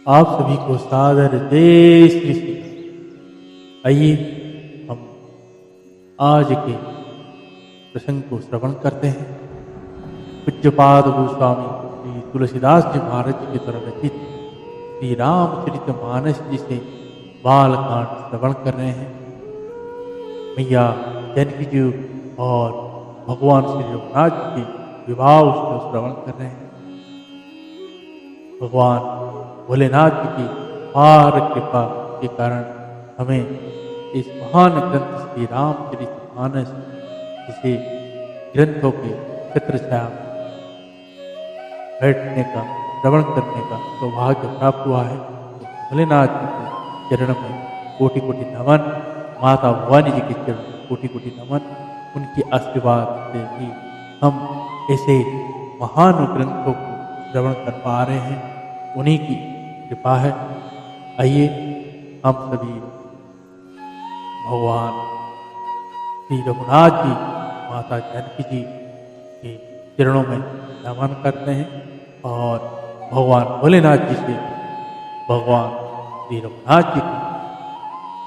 आप सभी को सादर जय श्री श्री। आइए हम आज के प्रसंग को श्रवण करते हैं। पूज्यपाद गोस्वामी श्री तुलसीदास जी महाराज जी के द्वारा रचित श्री रामचरितमानस जी से बालकांड श्रवण कर रहे हैं। मैया जानकी जी और भगवान श्री रघुनाथ जी के विवाह उत्सव श्रवण कर रहे हैं। भगवान भोलेनाथ जी की अपार कृपा के कारण हमें इस महान ग्रंथ श्री रामचरितमानस जिसे ग्रंथों के छत्रछाया बैठने का श्रवण करने का सौभाग्य प्राप्त हुआ है। तो भोलेनाथ जी के चरण में कोटि कोटि नमन, माता भवानी जी के चरण में कोटि कोटि नमन। उनके आशीर्वाद से ही हम ऐसे महान ग्रंथों को श्रवण कर पा रहे हैं, उन्हीं की कृपा है। आइए हम सभी भगवान श्री रघुनाथ जी, माता जानकी जी के चरणों में नमन करते हैं और भगवान भोलेनाथ जी से भगवान श्री रघुनाथ जी की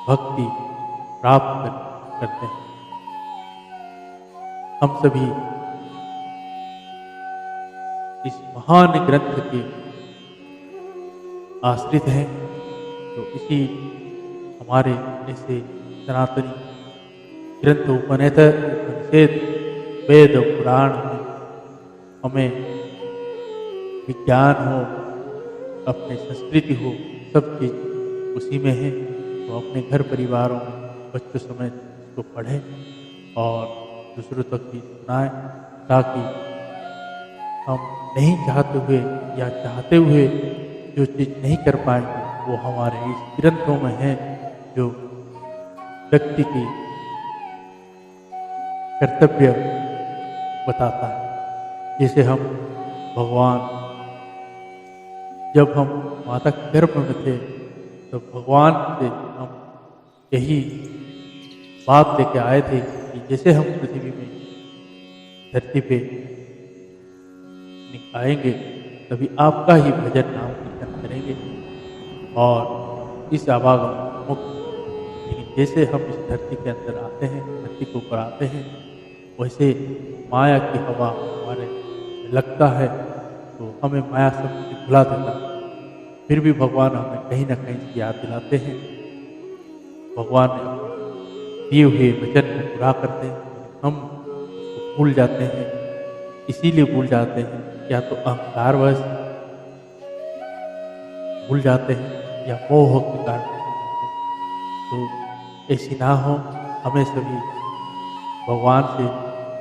भक्ति प्राप्त करते हैं। हम सभी इस महान ग्रंथ के आश्रित हैं, तो इसी हमारे ऐसे सनातनी ग्रंथ उपनिषद वेद पुराण में हमें विज्ञान हो, अपनी संस्कृति हो, सब चीज़ उसी में है। तो अपने घर परिवारों में बच्चों समेत इसको पढ़ें और दूसरों तक भी सुनाएं, ताकि हम नहीं चाहते हुए या चाहते हुए जो चीज़ नहीं कर पाएंगे वो हमारे इस ग्रंथों में है, जो व्यक्ति की कर्तव्य बताता है। जैसे हम भगवान, जब हम माता के गर्भ में थे तो भगवान से हम यही बात लेके आए थे कि जैसे हम पृथ्वी में धरती पे आएंगे तभी आपका ही भजन नाम कीर्तन करेंगे और इस आवागम मुक्त। लेकिन जैसे हम इस धरती के अंदर आते हैं, धरती के ऊपर आते हैं, वैसे माया की हवा हमारे लगता है तो हमें माया सब कुछ भुला देता है। फिर भी भगवान हमें कहीं ना कहीं इसकी याद दिलाते हैं। भगवान ने दिए हुए वचन को पूरा करते हैं, हम उसको भूल जाते हैं। इसीलिए भूल जाते हैं, या तो अहंकारवश भूल जाते हैं या मोह के कारण। तो ऐसी ना हो, हमें सभी भगवान से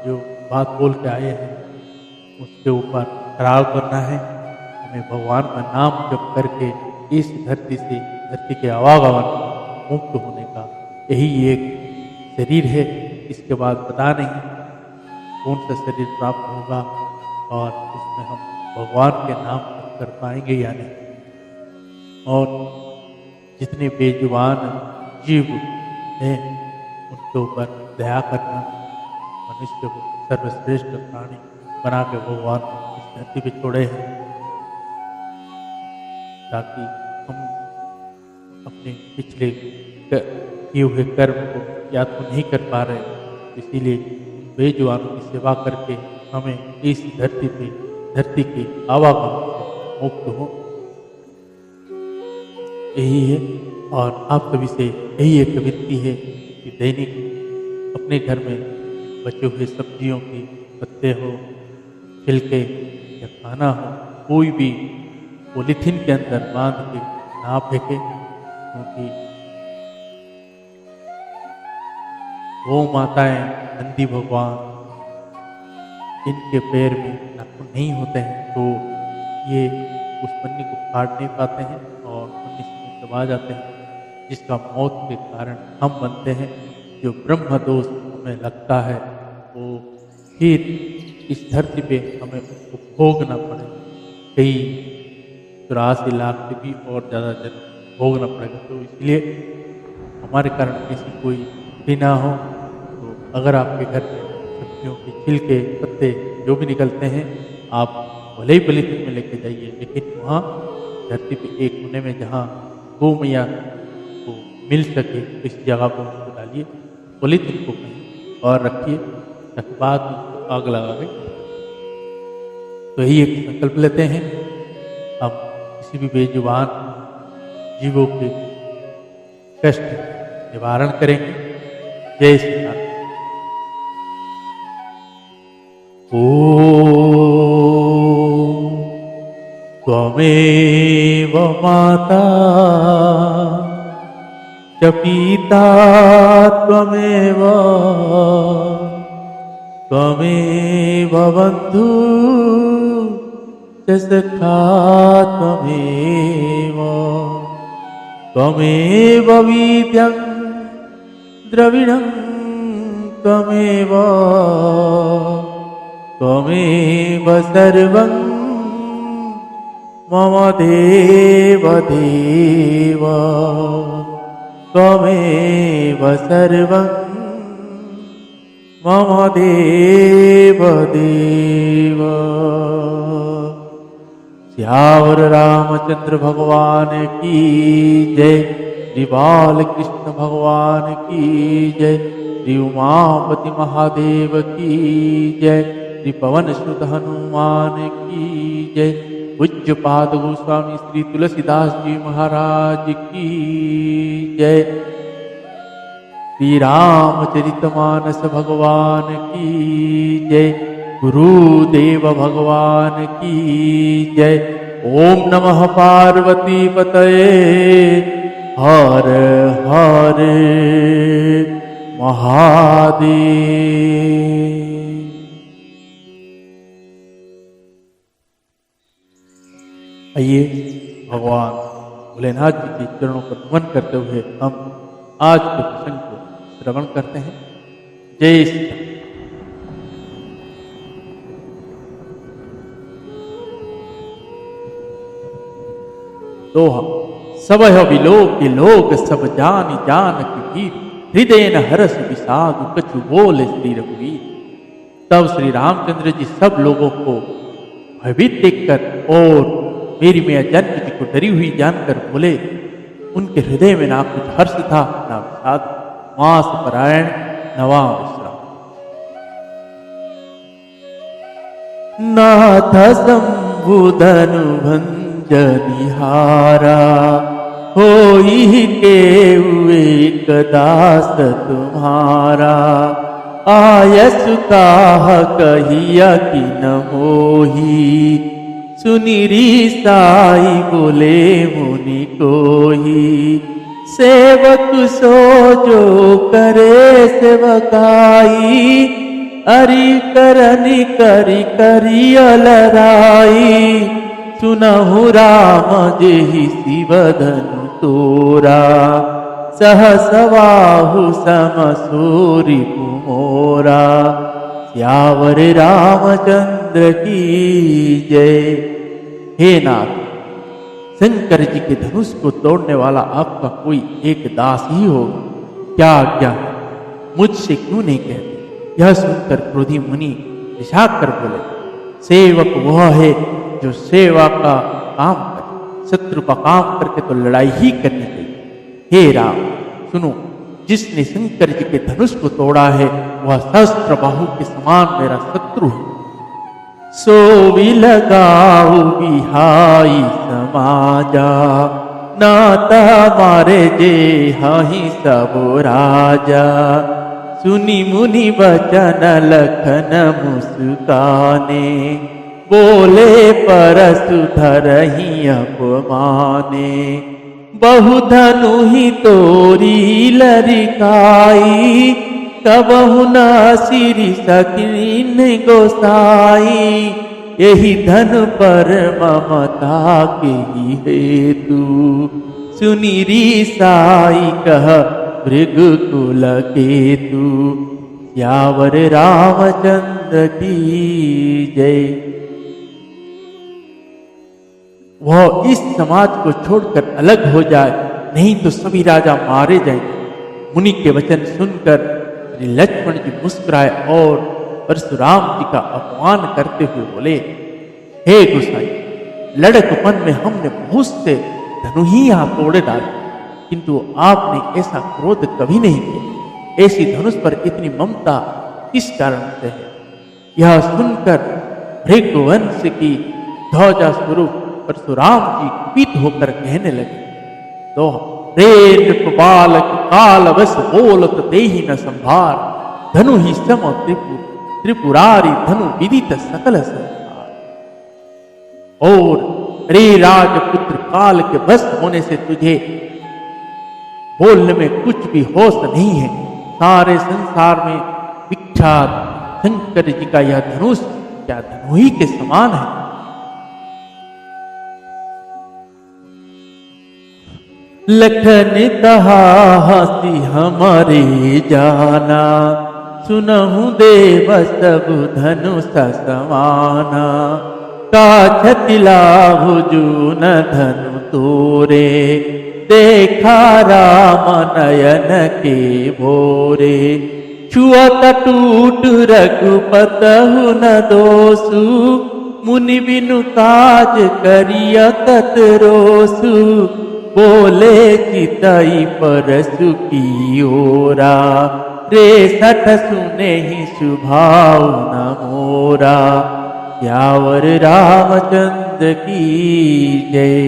जो बात बोल के आए हैं उसके ऊपर खराब करना है। हमें भगवान का नाम जप करके इस धरती से, धरती के आवागमन मुक्त होने का यही एक शरीर है। इसके बाद पता नहीं कौन सा शरीर प्राप्त होगा और उसमें हम भगवान के नाम कर पाएंगे या नहीं। और जितने बेजुबान जीव हैं उनके ऊपर दया करना, मनुष्य को सर्वश्रेष्ठ प्राणी बना के भगवान इस धरती पे छोड़े हैं, ताकि हम अपने पिछले किए हुए कर्म को याद तो नहीं कर पा रहे। इसीलिए बेजुबानों की सेवा करके हमें इस धरती पे, धरती के आवागमन से मुक्त हो, यही है। और आप सभी से यही एक विनती है कि दैनिक अपने घर में बचे हुए सब्जियों की पत्ते हो, छिलके या खाना हो, कोई भी पॉलीथीन के अंदर बांध के ना फेंके, क्योंकि वो माताएं, नंदी भगवान, इनके पैर में नाखून नहीं होते हैं, तो ये उस पन्नी को काट नहीं पाते हैं और पन्नी से दबा जाते हैं, जिसका मौत के कारण हम बनते हैं। जो ब्रह्म दोष हमें लगता है वो फिर इस धरती पे हमें उसको भोगना पड़े। कई 84 लाख से भी और ज़्यादा जन भोगना पड़ेगा। तो इसलिए हमारे कारण किसी कोई भी ना हो। तो अगर आपके घर में सब्जियों के छिलके, पत्ते जो भी निकलते हैं, आप भले ही पॉलीथीन में लेके जाइए, लेकिन वहाँ धरती पे एक कोने में जहाँ गौ मैया को मिल सके इस जगह पर उसको डालिए, पॉलीथिन को कहीं और रखिए, ताकि बाद में उसको आग लगा के। तो यही एक संकल्प लेते हैं, हम किसी भी बेजुबान जीवों के कष्ट निवारण करेंगे। जय श्री राम। ओम त्वमेव माता च पिता त्वमेव त्वमेव बन्धु च सखा त्वमेव त्वमेव विद्यं द्रविणं त्वमेव त्वमेव सर्वं मम देव देव त्वमेव सर्वं मम देव देव। श्यावर रामचंद्र भगवान की जय। श्री बाल कृष्ण भगवान की जय। श्री उमापति महादेव की जय। श्री पवन सुत हनुमान की जय। पूज्य पाद गोस्वामी श्री तुलसीदास जी महाराज की जय। श्री रामचरितमानस भगवान की जय। गुरुदेव भगवान की जय। ओम नमः पार्वती पतये हर हर महादेव। आइए भगवान भोलेनाथ जी के चरणों पर नमन करते हुए हम आज के प्रसंग को श्रवण करते हैं। जय श्री राम। दोहा। सबह विलोक लोक सब जान जान की वीर हृदय न हरस विषाद कछु बोले श्री रघुवीर। तब श्री रामचंद्र जी सब लोगों को भयभीत देखकर और मेरी मैया जानकी जी को डरी हुई जानकर बोले। उनके हृदय में ना कुछ हर्ष था ना विषाद। मास परायण नवा विश्राम। नाथ संबुधनु भंजनिहारा होई के एक दास तुम्हारा। आयसु काह कहिया कि न मोही सुनिरी साई बोले मुनि कोही। सेवक सो जो करे सेवकाई अरि करनि करि करिया लराई। सुनहु राम जेहि शिवधनु तोरा सहसवाहु समसूरि कुमोरा। श्यावर रामचंद्र की जय। हे नाथ, शंकर जी के धनुष को तोड़ने वाला आपका कोई एक दास ही होगा। क्या आज्ञा है, मुझसे क्यों नहीं कहते? यह सुनकर क्रोधी मुनि रिसाक कर बोले। सेवक वह है जो सेवा का काम करे, शत्रु का काम करके तो लड़ाई ही करनी चाहिए। हे राम सुनो, जिसने शंकर जी के धनुष को तोड़ा है वह सहस्त्र बाहु के समान मेरा शत्रु है। सो भी लगाऊ बिहाई समाजा नाता मारे जे हाही सब राजा। सुनी मुनि वचन लखन मुस्काने बोले परसु धरहि अपमाने। बहुधनु ही तोरी लरिकाई कबहु न सिरि सकीन गोसाई। यही धन पर ममता के ही हेतु सुनिरी साई कह भृगुकुल केतु। श्यावर रामचंद्र की जय। वह इस समाज को छोड़कर अलग हो जाए, नहीं तो सभी राजा मारे जाएंगे। मुनि के वचन सुनकर श्री लक्ष्मण जी मुस्कुराए और परशुराम जी का अपमान करते हुए बोले। हे गोसाई, लड़कपन में हमने बहुत से धनु ही यहाँ तोड़े डाले, किंतु आपने ऐसा क्रोध कभी नहीं किया। ऐसी धनुष पर इतनी ममता किस कारण से है? यह सुनकर भृगुवंश की ध्वजा स्वरूप परशुराम जी कुपित होकर कहने लगे, तो रे बालक काल बस बोलत देहि न संभार, धनु ही सम त्रिपुरारी धनु विदित सकल संसार। और रे राजपुत्र, काल के बस होने से तुझे बोलने में कुछ भी होश नहीं है। सारे संसार में विख्यात शंकर जी का यह धनुष क्या धनु ही के समान है? लखन कहा हंसी हमारे जाना, सुनहु देव सब धनुष समाना। काछति लाहु जून धनु तोरे, देखा राम नयन के भोरे। छुअत टूट रघुपतहु न दोषु, मुनि बिनु काज करिय तत रोसु। बोले चितई परसु की ओरा, रे सठ सुने ही सुभाव न मोरा। सियावर रामचंद्र की जय।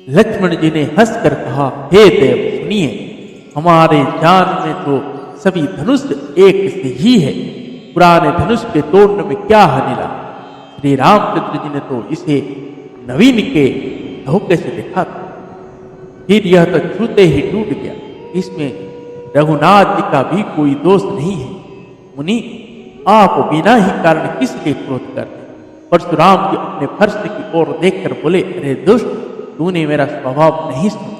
लक्ष्मण जी ने हंसकर कहा, हे देव सुनिए, हमारे जान में तो सभी धनुष एक से ही है, पुराने धनुष के तोड़ने में क्या हानि ला। श्री रामचंद्र जी ने तो इसे नवीन के धोखे से देखा था, फिर यह तो छूते ही टूट गया। इसमें रघुनाथ जी का भी कोई दोष नहीं है। मुनि, आप बिना ही कारण किस लिए क्रोध करते? परशुराम जी अपने फर्श की ओर देखकर बोले, अरे दुष्ट, तूने मेरा स्वभाव नहीं सुना।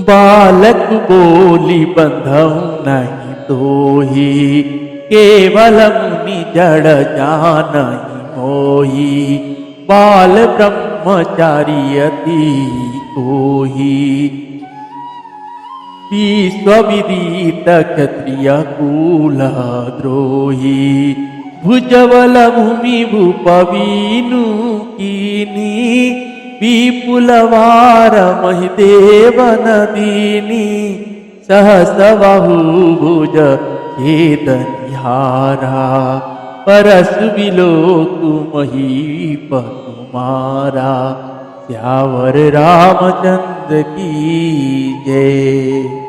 बालक बोली बंधहु नहीं तोहि, केवल मुनि जड़ जानहि मोहि। बाल ब्रह्मचारी अति कोहि, विश्वविदित क्षत्रिय कुल द्रोही। भुजबल भूमि भूपवीनु कीनी, विपुलवार महिदेव नदीनी। सहस बाहु भुज छेद निहारा, परसु बिलोकु महीप तुम्हारा। सियावर रामचंद्र की जय।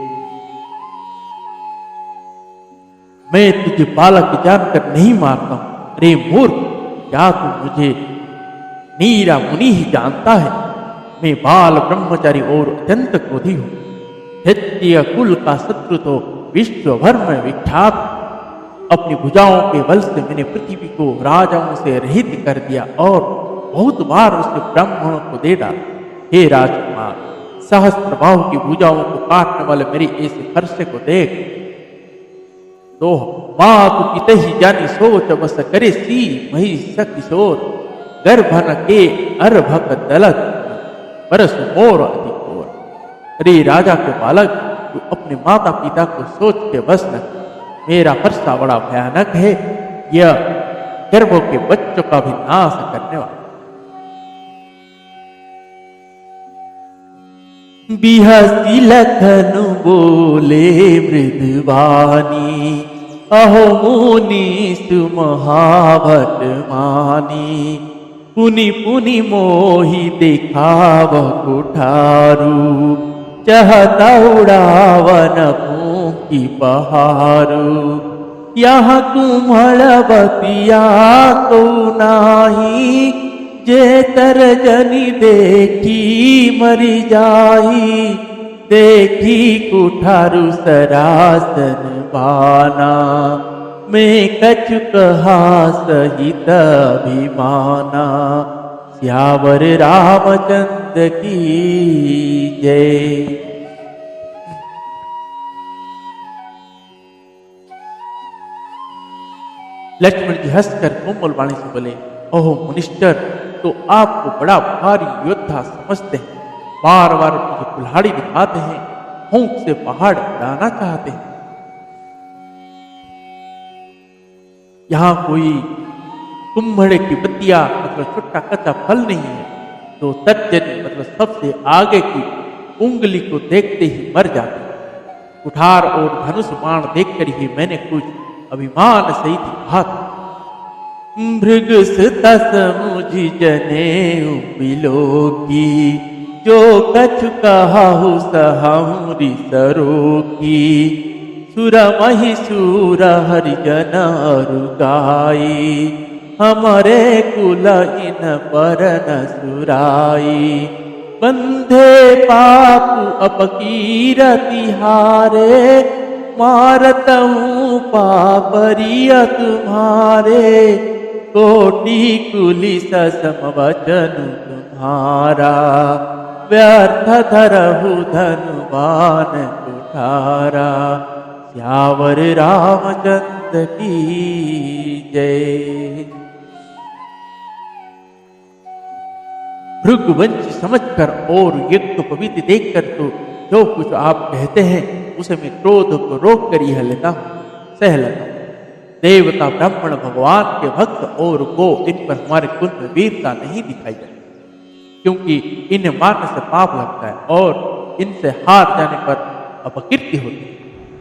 मैं तुझे बालक जानकर नहीं मारता हूं। अरे मूर्ख, क्या तू मुझे नीरा मुनि ही जानता है? मैं बाल ब्रह्मचारी और अत्यंत क्रोधी हूं। क्षत्रिय कुल का शत्रु तो विश्व भर में विख्यात। अपनी भुजाओं के बल से मैंने पृथ्वी को राजाओं से रहित कर दिया और बहुत बार उसके ब्राह्मणों को दे डाला। हे राजकुमार, सहस्त्र बाहु की भुजाओं को काटने वाले मेरी ऐसे फरसे को देख तो मातु पिता ही जानी सोच बस करे सी मही किशोर। गर्भन के अर्भक दलत परस मोर अधिकोर। अरे राजा के बालक, तू अपने माता पिता को सोच के बस न। मेरा फरसा बड़ा भयानक है, यह गर्भों के बच्चों का भी नाश करने वाला। बिहसी लखनु बोले मृदुवानी, अहो मुनि सुमहावत मानी। पुनि पुनि मोहि देखाव कुठारू, चहता उड़ावन फूंकी पहारू। यहाँ कुम्हड़बतिया तो नाही, जे तर जनी देखी मरी जाही। देखी कुठारू सरासन बाना, मैं कछु कहा सहित अभिमाना। सियावर रामचंद्र की जय। लक्ष्मण जी हंसकर कोमल वाणी से बोले, ओह मुनिष्ठर, तो आपको बड़ा भारी योद्धा समझते हैं। बार बार मुझे कुल्हाड़ी दिखाते हैं, फूंक से पहाड़ उड़ाना चाहते हैं। यहाँ कोई कुम्भड़े की बत्तियां मतलब छोटा कच्चा फल नहीं है, तो तर्जनी मतलब सबसे आगे की उंगली को देखते ही मर जाते। कुठार और धनुष बाण देखकर ही मैंने कुछ अभिमान सहित कहा था, भृग समुझ जने बिलोकी, जो कछु कहाहु सहाहु रिसरोकी, सुर महिषूर हरिजन अरुगाई, हमरे कुल इन पर न सुराई, बंधे पापु अपकीरति हारे, मारतहूँ पापरिय तुम्हारे, कोटि कुलिस समवचन तुम्हारा, व्यर्थ धरहु धनुबान कुठारा, सियावर रामचंद्र की जय। भृगुवंशी समझकर और यज्ञोपवीत देखकर तो जो कुछ आप कहते हैं उसे मैं क्रोध को रोक कर यह लेता हूँ, सह लेता हूँ। देवता ब्राह्मण भगवान के भक्त और गो इन पर हमारे कुल में वीरता नहीं दिखाई जाती, क्योंकि इन्हें मारने से पाप लगता है और इनसे हार जाने पर अपकीर्ति होती है।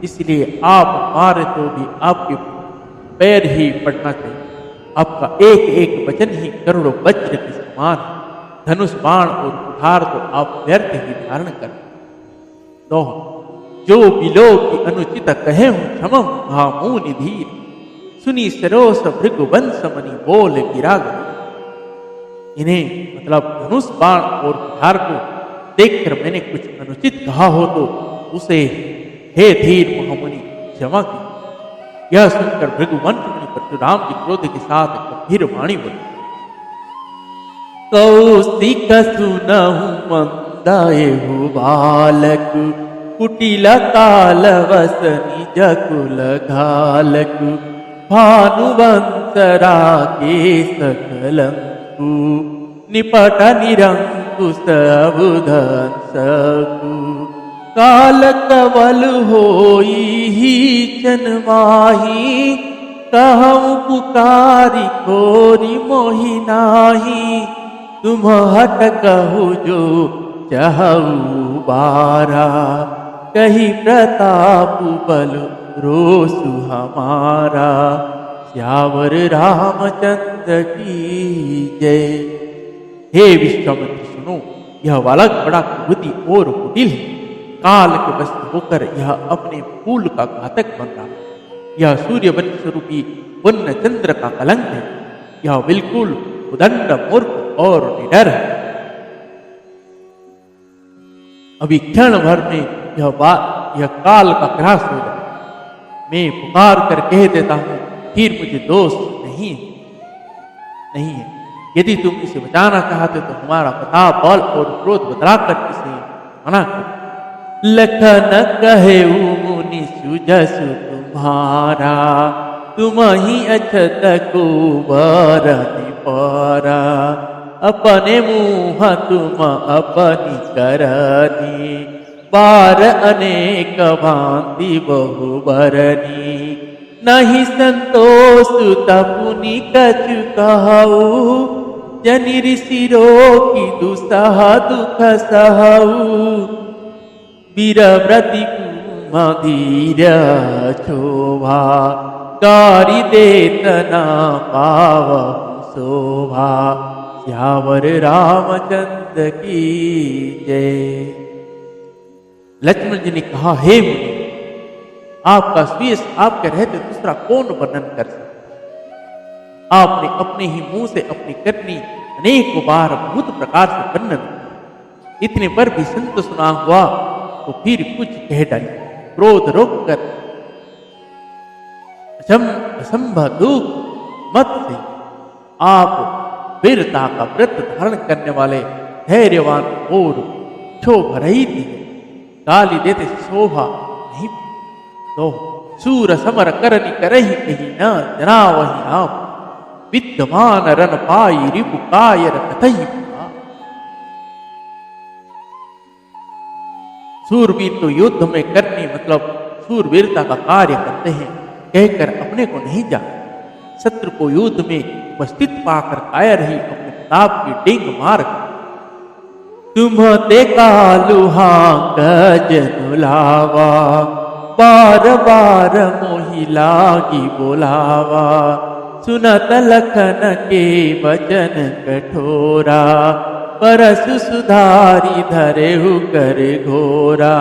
इसलिए आप मारे तो भी आपके पैर ही पड़ना चाहिए। आपका एक एक वचन ही करोड़ों वज्र के समान है। धनुष बाण और कुठार तो आप व्यर्थ ही धारण कर। तो जो बिलो की अनुचित कहे हूं क्षमम भामूनि धीर, सुनी सरोस भृगुवंश मणि बोल गिरा गई। इन्हें मतलब धनुष बाण और कुठार को देखकर मैंने कुछ अनुचित कहा हो तो उसे हे धीर महामुनि क्षमा की। यह सुनकर भृगुवंश मुनि परशुराम जी क्रोध के साथ गंभीर वाणी बोले, कौशिक सुनहु मंदाएहु बालक, कुटिल काल वस निज कुल घालक, भानुवंश राकेश कलंकु, निपट निरंकुश अबुधंसकु, काल कवल होई ही जन्माही, कहूँ पुकारी खोरी मोहि नाही, तुम हट कहु जो चाहु बारा, कही प्रताप बल रोसु हमारा, सियावर रामचंद्र की जय। हे विश्वामित्र सुनो, यह बालक बड़ा कुबुद्धि और कुटिल है। काल के वश होकर यह अपने फूल का घातक बन रहा है। यह सूर्यवंश स्वरूपी पुण्य चंद्र का कलंक है। यह बिल्कुल उदंड मूर्ख और निडर है। अभी क्षण भर में यह काल का ग्रास हो जाए। मैं पुकार कर कह देता हूं फिर मुझे दोष नहीं है। यदि तुम इसे बचाना चाहते तो हमारा प्रताप बल और क्रोध बदलाकर इसे मना कर। लखन कहे मुनि सुजसु तुम्हारा, तुम ही अछत को बरनि पारा, अपने मुँह तुम अपनी करनी, बार अनेक भांति बहु बरनी, नहीं संतोष तपुनि कछु कहु, जनि ऋषि रोकी दुसह दुख सहु, वीरव्रति मधीर शोभा, कारी देतना पावहु शोभा, सियावर रामचंद्र की जय। लक्ष्मण जी ने कहा, हे मुनि, आपका स्वीय आपके रहते दूसरा कौन वर्णन कर सकता। आपने अपने ही मुंह से अपनी करनी अनेक बार बहुत प्रकार से वर्णन, इतने पर भी संत सुना हुआ तो फिर कुछ कह डाली। क्रोध रोककर असंभव दुख मत से आप वीरता का व्रत धारण करने वाले धैर्यवान और शोभा रही थी। गाली देते शोभा नहीं तो सूर समर करनी करही कही न जना वही आप, विद्यमान रन पाई रिपु कायर कथई। सूरवीर तो युद्ध में करने मतलब सूरवीरता का कार्य करते हैं कहकर अपने को नहीं जाते। शत्रु को युद्ध में उपस्थित पाकर कायर ही अपने प्रताप की डेंग मार तुम ते कालुहा गजनु लावा बार बार मोहि लागी बोलावा सुनत लखन के वचन कठोरा परसु सुधारी धरेहु कर घोरा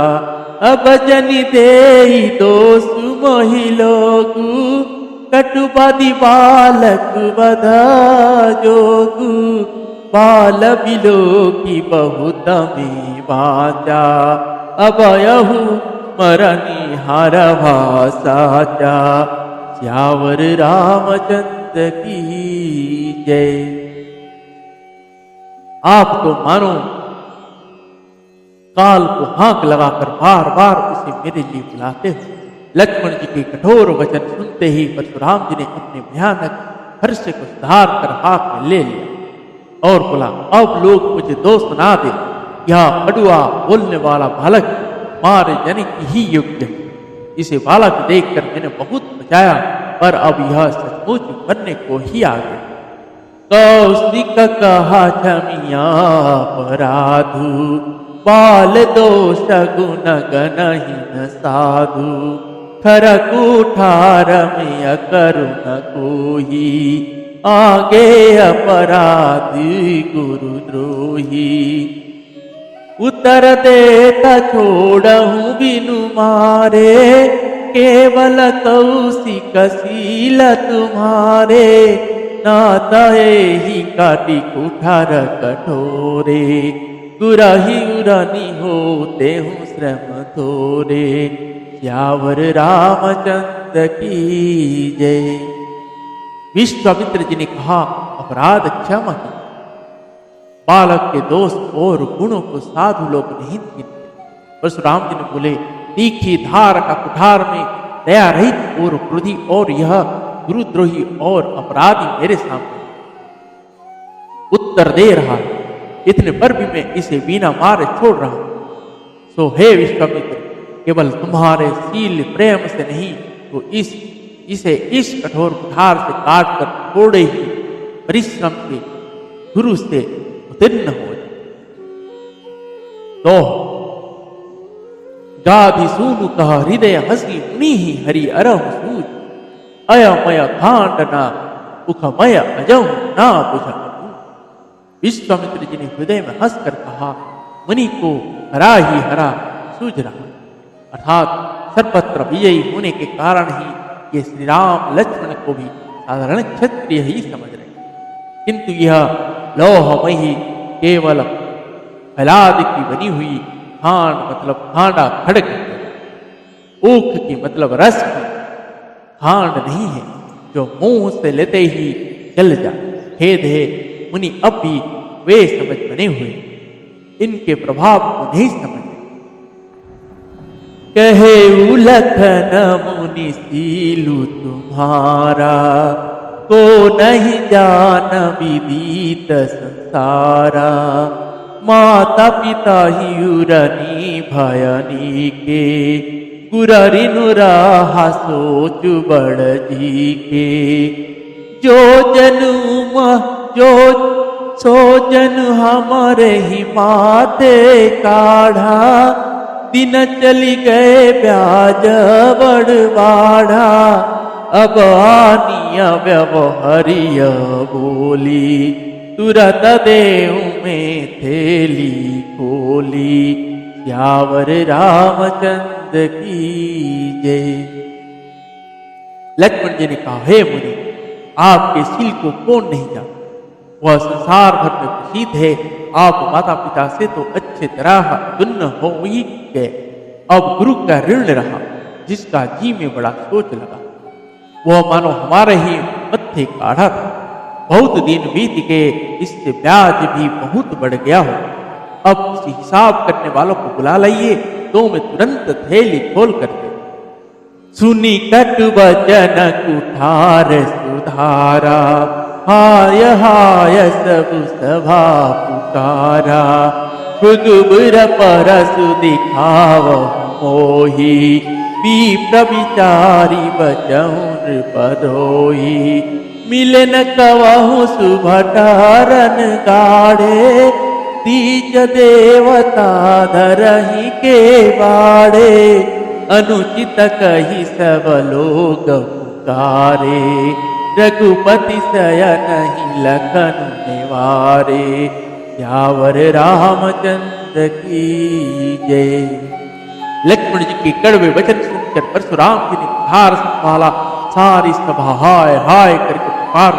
अब जनि देहि दोषु मोहि लोगु कटुपदि बालक बधा जोगु बाल बिलोकी बहुत में वाचा अभयहु मरनी हर भाषाचा श्यावर रामचंद्र की जय। आप तो मानो काल को हाँक लगाकर बार बार उसे मेरे लिए बुलाते हो। लक्ष्मण जी के कठोर वचन सुनते ही परशुराम जी ने अपने भयानक हर्ष को सुधार कर हाथ में ले लिया और बोला, अब लोग मुझे दोष बना दे, यह अड़ुआ बोलने वाला बालक मारे जाने की ही योग्य है। इसे बालक देखकर मैंने बहुत बचाया, पर अब यह सचमुच बनने को ही आ गया। कौशिक कहा क्षमिया अपराधु बाल दोष गुण गणहीन साधु खर कुठार में करुण कोही आगे अपराधी गुरुद्रोही उत्तर देता छोड़हूँ बिनु मारे केवल कौशिक शील तुम्हारे नाता ही काटी कुठार कठोरे गुरही उरनी होते हूँ श्रम थोरे श्यावर रामचंद्र की जय। विश्वामित्र जी ने कहा, अपराध क्षमा की। बालक के दोष और गुणों को साधु लोग नहीं गिनते। परशुराम जी ने बोले, तीखी धार का कुठार में दया रहित और क्रोधी और यह गुरुद्रोही और अपराधी मेरे सामने उत्तर दे रहा है, इतने पर भी मैं इसे बिना मारे छोड़ रहा हूं। सो हे विश्वामित्र, केवल तुम्हारे शील प्रेम से नहीं तो इसे इस कठोर कुठार से काट कर थोड़े ही परिश्रम के गुरु से उत्तीर्ण हो जाए। तो गाधि सूनु कह हृदय हसी मुनि ही हरि अरहु सूझ अयमय खांड ना उखमय अजहु ना बुझ। विश्वामित्र जी ने हृदय में हंसकर कहा, मुनि को हरा ही हरा सूझ रहा, अर्थात सर्वत्र विजयी होने के कारण ही ये श्री राम लक्ष्मण को भी साधारण क्षत्रिय ही समझ रहे, किंतु यह लौहमयी केवल फैलाद की बनी हुई खांड मतलब खांडा खड़ग, ऊख की मतलब रस की खांड नहीं है जो मुंह से लेते ही जल जाए। खेद है मुनि अब भी वे समझ बने हुए, इनके प्रभाव को नहीं समझ। कहे उलखन मुनि सीलु तुम्हारा को नहीं जान विदित संसारा माता पिता ही उरनी भयनी के गुररिनुराहा सोच बड़ जी के जो जनुम जो सो जन हमारे ही माते काढ़ा दिन चली गए ब्याज बड़वाड़ा अब आनिया व्यवहारिय बोली तुरत देव में थेली खोली श्यावर रामचंद्र की जय। लक्ष्मण जी ने कहा, हे मुनि, आपके शील को कौन नहीं जानता, वह संसार भर में प्रसिद्ध है। आप माता पिता से तो अच्छे तरह दुन्न हो ही गए, अब गुरु का ऋण रहा जिसका जी में बड़ा सोच लगा, वह मानो हमारे ही मत्थे काढ़ा था। बहुत दिन बीत गए, इससे ब्याज भी बहुत बढ़ गया हो। अब किसी हिसाब करने वालों को बुला लाइए, तो मैं तुरंत थैली खोल कर दे। सुनी कटु वचन कुठार सुधारा हाय हाय सब सभा पुकारा खुदुबर परसु दिखाव मोही विप्र विचारी बचौन पदोही मिले न कवहु सुभटारन गाड़े, तीज देवता धरही के बाड़े, अनुचित कही सब लोग पुकारे, रघुपति शयन ही लखन निवारे, यावर रामचंद्र की जय। लक्ष्मण जी के कड़वे वचन सुनकर परशुराम जी ने धार संभाला, सारी सभा हाय हाय करके पुकार।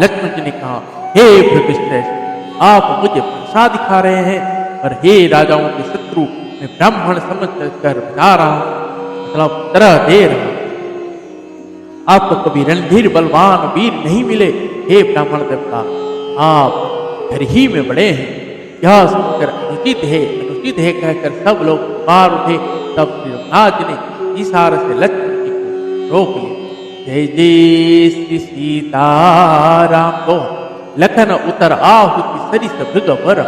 लक्ष्मण जी ने कहा, हे भृगुश्रेष्ठ, आप मुझे भाषा दिखा रहे हैं, और हे राजाओं के शत्रु, मैं ब्राह्मण समझ कर बता रहा हूं, मतलब तरह दे रहा हूं। आपको कभी रणधीर बलवान वीर नहीं मिले, हे ब्राह्मण देवता, आप घर ही में बड़े हैं। यह सुनकर अनुचित है कहकर सब लोग पार उठे। तब रघुनाथ जी ने इशारे से लक्ष्मण जी को रोक लिया। जय जय श्री सीताराम को लखन उतर आहुति सरिस भृगवर,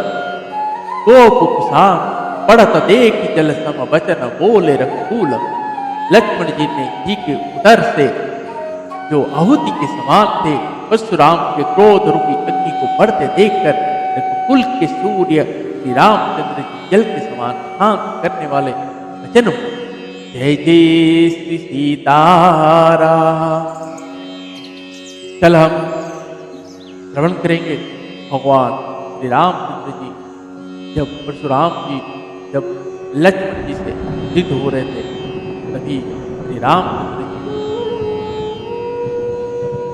गोप कुशान पढ़त देख जल सम वचन बोले रघुकुल। लक्ष्मण जी ने जी के उदर से जो आहुति के समान थे, परशुराम के क्रोध रूपी अग्नि को बढ़ते देखकर रघुकुल के सूर्य श्री रामचंद्र जी जल के समान शांत करने वाले वचन, जय जय श्री सीताराम। कल हम श्रवण करेंगे भगवान श्री रामचंद्र जी जब परशुराम जी जब लक्ष्मण जी से युद्ध हो रहे थे, तभी श्री रामचंद्र जी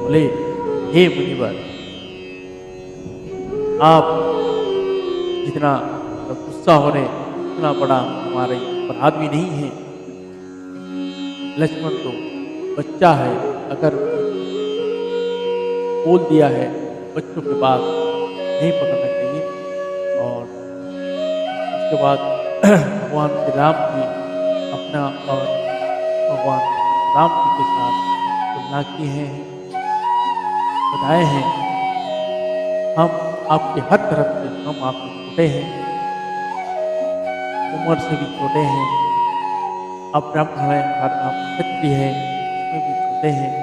बोले, हे मुनिवर, आप जितना गुस्सा हो रहे उतना बड़ा हमारे अपराध भी नहीं है। लक्ष्मण तो बच्चा है, अगर बोल दिया है, बच्चों के बाद नहीं पकड़ना चाहिए। और उसके बाद भगवान श्री राम जी अपना और भगवान राम जी के साथ तुलना की है, बताए हैं, हम आपके हर तरफ से, हम आपसे छोटे हैं, उम्र से भी छोटे हैं, आप ब्राह्मण हैं, आप क्षत्रिय हैं, उसमें भी छोटे हैं,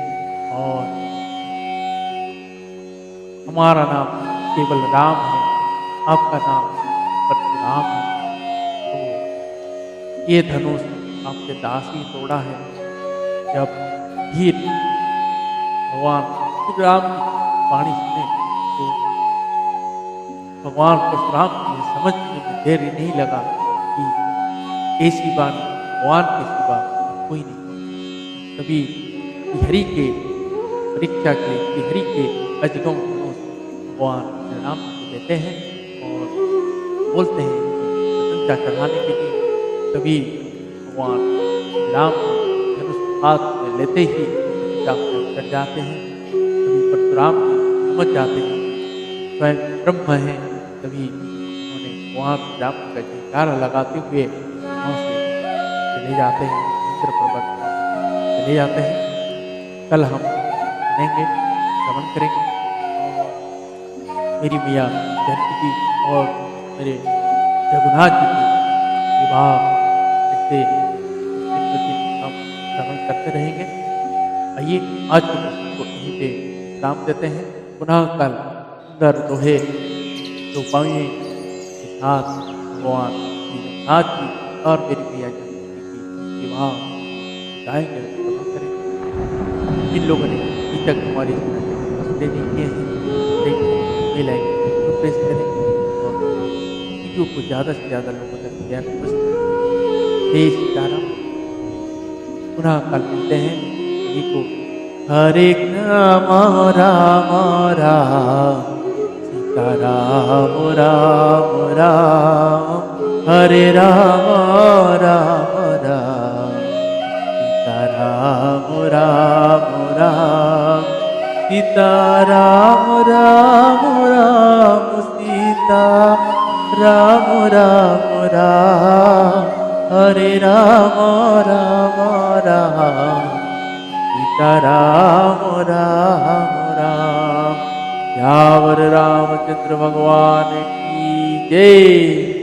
और हमारा नाम केवल राम है, आपका नाम परशुराम है। तो ये धनुष आपके दास ही तोड़ा है। जब धीर भगवान श्री राम की वाणी सुने तो भगवान परशुराम की समझने में देर नहीं लगा कि ऐसी वाणी भगवान के सिवा कोई नहीं। तभी हरि के परीक्षा के हरि के अजगम भगवान श्री राम को देते हैं और बोलते हैं प्रशंसा चढ़ाने के लिए। तभी भगवान श्री राम धनुष हाथ में लेते ही कर जाते हैं। तभी परशुराम समझ जाते हैं स्वयं ब्रह्म है। तभी उन्होंने भगवान श्री राम का जयकारा लगाते हुए वहाँ से चले जाते हैं, इंद्र पर्वत चले जाते हैं। कल हम सुनेंगे, श्रवण करेंगे। मेरी मैया जानकी जी और मेरे रघुनाथ जी की विवाह इससे हम श्रवण करते रहेंगे। आइए आज के प्रश्न को यहीं पे विराम देते हैं। पुनः कल सुंदर दोहे दो पावियों के साथ भगवान श्री रघुनाथ जी और मेरी मैया जानकी जी की विवाह गाएंगे, श्रवण करेंगे। जिन लोगों ने अभी तक हमारी नहीं किए हैं, बेल आइकन को प्रेस करें और वीडियो को ज़्यादा से ज़्यादा लोगों तक शेयर करें। जय सीताराम। पुनः कल मिलते हैं सभी को। हरे राम राम राम सीताराम राम राम, हरे राम राम राम सीताराम राम राम, सीताराम राम राम सीता राम राम राम, हरे राम राम राम सीताराम राम राम। यावर रामचंद्र भगवान की जय।